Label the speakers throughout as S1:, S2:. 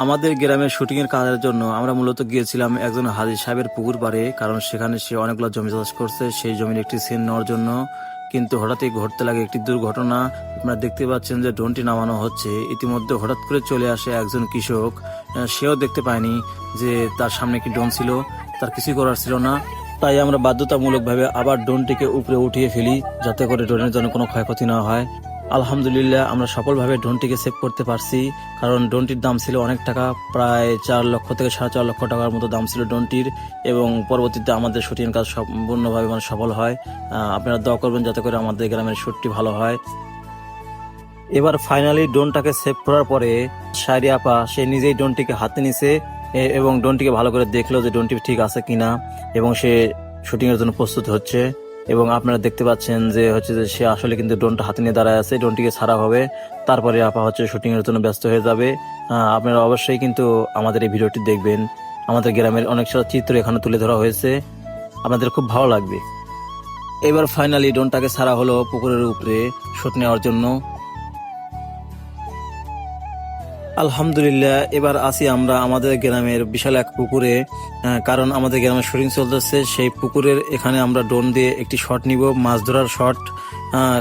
S1: আমাদের গ্রামের শুটিং এর কাজের জন্য আমরা মূলত গিয়েছিলাম একজন হাজী সাহেবের পুকুর পাড়ে, কারণ সেখানে সে অনেকগুলো জমি চাষ করছে, সেই জমির একটি সিন নেওয়ার জন্য। কিন্তু হঠাৎই ঘটতে লাগে একটি দুর্ঘটনা। আপনারা দেখতে পাচ্ছেন যে ড্রোনটি নামানো হচ্ছে, ইতিমধ্যে হঠাৎ করে চলে আসে একজন কৃষক। সেও দেখতে পায়নি যে তার সামনে একটি ড্রোন ছিল, তার কিছুই করার ছিল না। তাই আমরা বাধ্যতামূলকভাবে আবার ড্রোনটিকে উপরে উঠিয়ে ফেলি, যাতে করে ড্রোনের জন্য কোনো ক্ষয়ক্ষতি না হয়। আলহামদুলিল্লাহ আমরা সফলভাবে ড্রোনটিকে সেভ করতে পারছি, কারণ ড্রোনটির দাম ছিল অনেক টাকা, প্রায় 4 লক্ষ থেকে 4.5 লক্ষ টাকার মতো দাম ছিল ড্রোনটির। এবং পরবর্তীতে আমাদের শুটিং কাজ সম্পূর্ণভাবে সফল হয়। আপনারা দোয়া করবেন যাতে করে আমাদের গ্রামের শুটটি ভালো হয়। এবার ফাইনালি ড্রোনটাকে সেভ করার পরে শায়রি আপা সে নিজেই ড্রোনটিকে হাতে নিছে এবং ড্রোনটিকে ভালো করে দেখলো যে ড্রোনটি ঠিক আছে কিনা, এবং সে শুটিং এর জন্য প্রস্তুত হচ্ছে। এবং আপনারা দেখতে পাচ্ছেন যে সে আসলে কিন্তু ড্রোনটা হাতে নিয়ে দাঁড়ায় আছে, ড্রোনটিকে ছাড়া হবে, তারপরে আপা শুটিং এর জন্য ব্যস্ত হয়ে যাবে। আপনারা অবশ্যই কিন্তু আমাদের এই ভিডিওটি দেখবেন। আমাদের গ্রামের অনেক সারা চিত্র এখানে তুলে ধরা হয়েছে, আপনাদের খুব ভালো লাগবে। এবার ফাইনালি ড্রোনটাকে ছাড়া হলো পুকুরের উপরে শুট নেওয়ার জন্য। আলহামদুলিল্লাহ এবার আসি আমরা আমাদের গ্রামের বিশাল এক পুকুরে, কারণ আমাদের গ্রামের শুটিং চলতেছে। সেই পুকুরের এখানে আমরা ড্রোন দিয়ে একটি শট নিব, মাছ ধরার শট।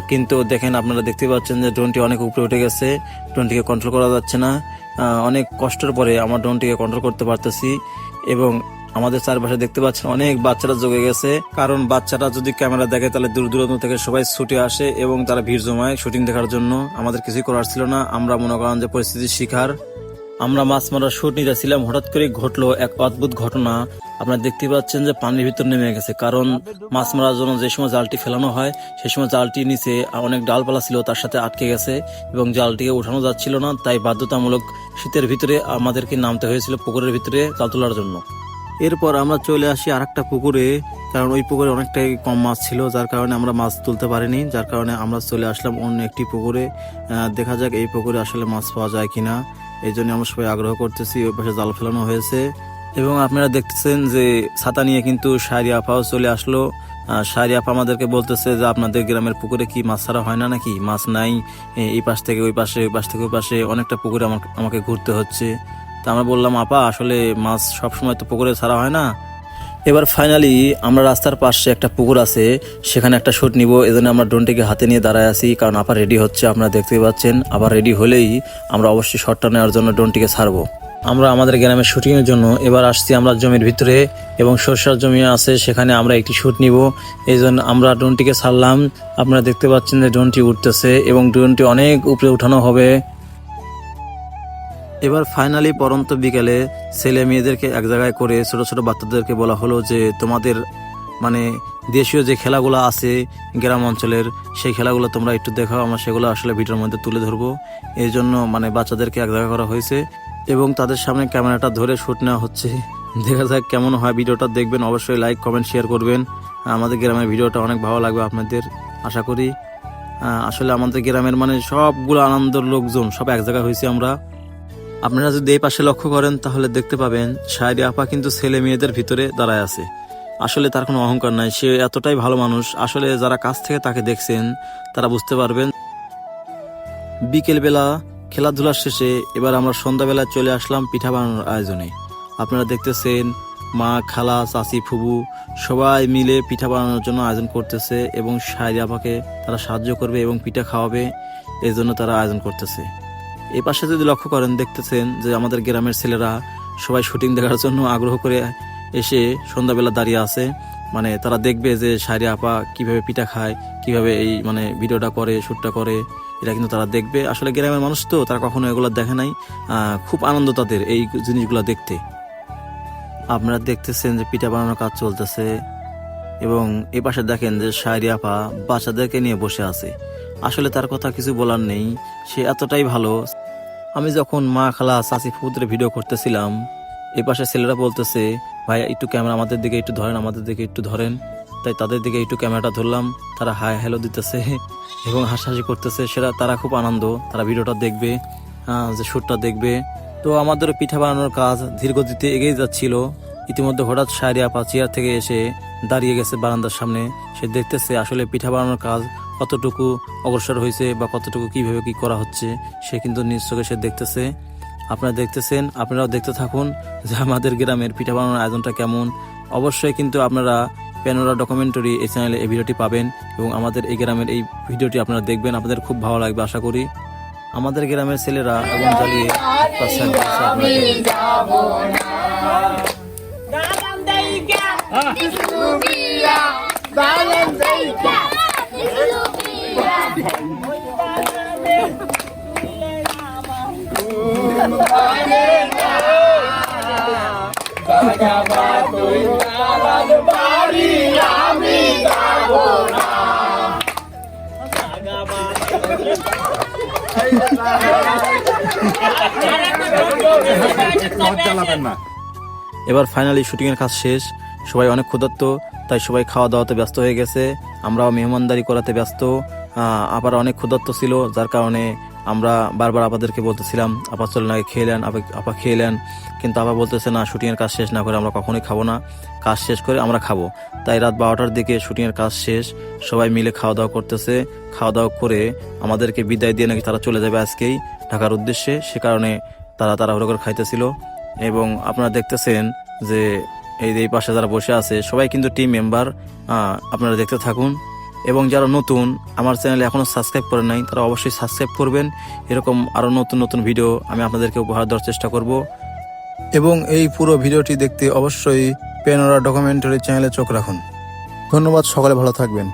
S1: কিন্তু দেখেন, আপনারা দেখতে পাচ্ছেন যে ড্রোনটি অনেক উপরে উঠে গেছে, ড্রোনটিকে কন্ট্রোল করা যাচ্ছে না। অনেক কষ্টের পরে আমরা ড্রোনটিকে কন্ট্রোল করতে পারতেছি। এবং আমাদের চারপাশে দেখতে পাচ্ছেন অনেক বাচ্চারা জগে গেছে, কারণ বাচ্চারা যদি ক্যামেরা দেখে তাহলে দূর দূরান্ত থেকে সবাই ছুটে আসে এবং তারা ভিড় জমায় শুটিং দেখার জন্য। আমাদের কিছুই করার ছিল না, আমরা মনে করেন যে পরিস্থিতির শিকার। আমরা মাছ মারার শুট নিতেছিলাম, হঠাৎ করে ঘটলো এক অদ্ভুত ঘটনা। আপনারা দেখতে পাচ্ছেন যে পানির ভিতর নেমে গেছে, কারণ মাছ মারার জন্য যে সময় জালটি ফেলানো হয় সেই সময় জালটি নিচে অনেক ডালপালা ছিল, তার সাথে আটকে গেছে এবং জালটিকে উঠানো যাচ্ছিল না। তাই বাধ্যতামূলক শীতের ভিতরে আমাদেরকে নামতে হয়েছিল পুকুরের ভিতরে জাল তোলার জন্য। এরপর আমরা চলে আসি আরেকটা পুকুরে, কারণ ওই পুকুরে অনেকটাই কম মাছ ছিল, যার কারণে আমরা মাছ তুলতে পারিনি। যার কারণে আমরা চলে আসলাম অন্য একটি পুকুরে। দেখা যাক এই পুকুরে আসলে মাছ পাওয়া যায় কিনা, এই জন্য আমরা সবাই আগ্রহ করতেছি। ওই পাশে জাল ফেলানো হয়েছে এবং আপনারা দেখতেছেন যে ছাতা নিয়ে কিন্তু শায়রি আপাও চলে আসলো। শায়রি আপা আমাদেরকে বলতেছে যে আপনাদের গ্রামের পুকুরে কি মাছ ছাড়া হয় না নাকি, মাছ নাই, এই পাশ থেকে ওই পাশে, ওই পাশ থেকে ওই পাশে অনেকটা পুকুরে আমাকে ঘুরতে হচ্ছে। তা আমরা বললাম, আপা আসলে মাছ সবসময় তো পুকুরে ছাড়া হয় না। এবার ফাইনালি আমরা রাস্তার পাশে একটা পুকুর আছে, সেখানে একটা শুট নিব, এজন্য আমরা ড্রোনটিকে হাতে নিয়ে দাঁড়ায় আছি, কারণ আপা রেডি হচ্ছে, আপনারা দেখতে পাচ্ছেন। আবার রেডি হলেই আমরা অবশ্যই শটটা নেওয়ার জন্য ড্রোনটিকে ছাড়বো। আমরা আমাদের গ্রামের শুটিং এর জন্য এবার আসছি আমরা জমির ভিতরে, এবং সরষার জমি আছে, সেখানে আমরা একটি শুট নিব, এই জন্য আমরা ড্রোনটিকে ছাড়লাম। আপনারা দেখতে পাচ্ছেন যে ড্রোনটি উঠতেছে এবং ড্রোনটি অনেক উপরে উঠানো হবে। এবার ফাইনালি পরন্ত বিকেলে ছেলে মেয়েদেরকে এক জায়গায় করে ছোট ছোট বাচ্চাদেরকে বলা হলো যে তোমাদের মানে দেশীয় যে খেলাগুলো আছে গ্রাম অঞ্চলের, সেই খেলাগুলো তোমরা একটু দেখাও, আমরা সেগুলো আসলে ভিডিওর মধ্যে তুলে ধরবো। এই জন্য বাচ্চাদেরকে এক জায়গা করা হয়েছে এবং তাদের সামনে ক্যামেরাটা ধরে শুট নেওয়া হচ্ছে। দেখা যাক কেমন হয়। ভিডিওটা দেখবেন, অবশ্যই লাইক কমেন্ট শেয়ার করবেন। আমাদের গ্রামের ভিডিওটা অনেক ভালো লাগবে আপনাদের, আশা করি। আসলে আমাদের গ্রামের সবগুলো আনন্দের লোকজন সব এক জায়গায় হয়েছে আমরা। আপনারা যদি এই পাশে লক্ষ্য করেন তাহলে দেখতে পাবেন শায়রি আপা কিন্তু ছেলে মেয়েদের ভিতরে দাঁড়ায় আছে। আসলে তার কোনো অহংকার নাই, সে এতটাই ভালো মানুষ। আসলে যারা কাছ থেকে তাকে দেখছেন তারা বুঝতে পারবেন। বিকেলবেলা খেলাধুলার শেষে এবার আমরা সন্ধ্যাবেলায় চলে আসলাম পিঠা বানানোর আয়োজনে। আপনারা দেখতেছেন মা, খালা, চাচি, ফুবু সবাই মিলে পিঠা বানানোর জন্য আয়োজন করতেছে এবং শায়রি আপাকে তারা সাহায্য করবে এবং পিঠা খাওয়াবে, এই জন্য তারা আয়োজন করতেছে। এই পাশে যদি লক্ষ্য করেন দেখতেছেন যে আমাদের গ্রামের ছেলেরা সবাই শুটিং দেখার জন্য আগ্রহ করে এসে সন্ধ্যাবেলা দাঁড়িয়ে আছে। তারা দেখবে যে শায়রি আপা কিভাবে পিঠা খায়, কিভাবে এই ভিডিওটা করে, শ্যুটটা করে, এটা কিন্তু তারা দেখবে। আসলে গ্রামের মানুষ তো, তারা কখনো এগুলো দেখে নাই। খুব আনন্দ তাদের এই জিনিসগুলো দেখতে। আপনারা দেখতেছেন যে পিঠা বানানোর কাজ চলতেছে এবং এই পাশে দেখেন যে শায়রি আপা বাচ্চাদেরকে নিয়ে বসে আছে। আসলে তার কথা কিছু বলার নেই, সে এতটাই ভালো। আমি যখন মা, খালা, চাচি, ফুপুদের ভিডিও করতেছিলাম, এই পাশে ছেলেরা বলতেছে ভাই একটু ক্যামেরা আমাদের দিকে একটু ধরেন, আমাদের দিকে একটু ধরেন। তাই তাদের দিকে একটু ক্যামেরাটা ধরলাম, তারা হাই হ্যালো দিতেছে এবং হাসাহাসি করতেছে। তারা খুব আনন্দ, তারা ভিডিওটা দেখবে, যে শ্যুটটা দেখবে। তো আমাদের পিঠা বানানোর কাজ ধীর গতিতে এগিয়ে যাচ্ছিল। ইতিমধ্যে হঠাৎ শায়রি আপা চেয়ার থেকে এসে দাঁড়িয়ে গেছে বারান্দার সামনে। সে দেখতেছে আসলে পিঠা বানানোর কাজ কতটুকু অগ্রসর হয়েছে বা কতটুকু কিভাবে কি করা হচ্ছে, সে কিন্তু নিজ চোখে সে দেখতেছে। আপনারা দেখতেছেন, আপনারাও দেখতে থাকুন যে আমাদের গ্রামের পিঠা বানানোর আয়োজনটা কেমন। অবশ্যই কিন্তু আপনারা প্যানোরা ডকুমেন্টারি এই চ্যানেলে এই ভিডিওটি পাবেন এবং আমাদের এই গ্রামের এই ভিডিওটি আপনারা দেখবেন, আপনাদের খুব ভালো লাগবে আশা করি। আমাদের গ্রামের ছেলেরা এবং জ্বালিয়ে এবার ফাইনালি শুটিং এর কাজ শেষ, সবাই অনেক ক্ষুধার্ত, তাই সবাই খাওয়া দাওয়াতে ব্যস্ত হয়ে গেছে। আমরাও মেহমানদারি করাতে ব্যস্ত। আবার অনেক ক্ষুধার্ত ছিল, যার কারণে আমরা বারবার আপাদেরকে বলতেছিলাম আপা চলেন আগে খেয়ে নেন, আপা খেয়ে নেন, কিন্তু আপা বলতেছে না, শুটিং এর কাজ শেষ না করে আমরা কখনোই খাবো না, কাজ শেষ করে আমরা খাবো। তাই রাত 12টার দিকে শুটিং এর কাজ শেষ, সবাই মিলে খাওয়া দাওয়া করতেছে। খাওয়া দাওয়া করে আমাদেরকে বিদায় দিয়ে নাকি তারা চলে যাবে আজকেই ঢাকার উদ্দেশ্যে, সে কারণে তারা তাড়াহুড়ো করে খাইতেছিল। এবং আপনারা দেখতেছেন যে এই পাশে যারা বসে আছে সবাই কিন্তু টিম মেম্বার, আপনারা দেখতে থাকুন। এবং যারা নতুন আমার চ্যানেলে এখনো সাবস্ক্রাইব করেন নাই তারা অবশ্যই সাবস্ক্রাইব করবেন। এরকম আরো নতুন নতুন ভিডিও আমি আপনাদেরকে উপহার দেওয়ার চেষ্টা করব। এবং এই পুরো ভিডিওটি দেখতে অবশ্যই প্যানোরা ডকুমেন্টারি চ্যানেলে চোখ রাখুন। ধন্যবাদ, সকলে ভালো থাকবেন।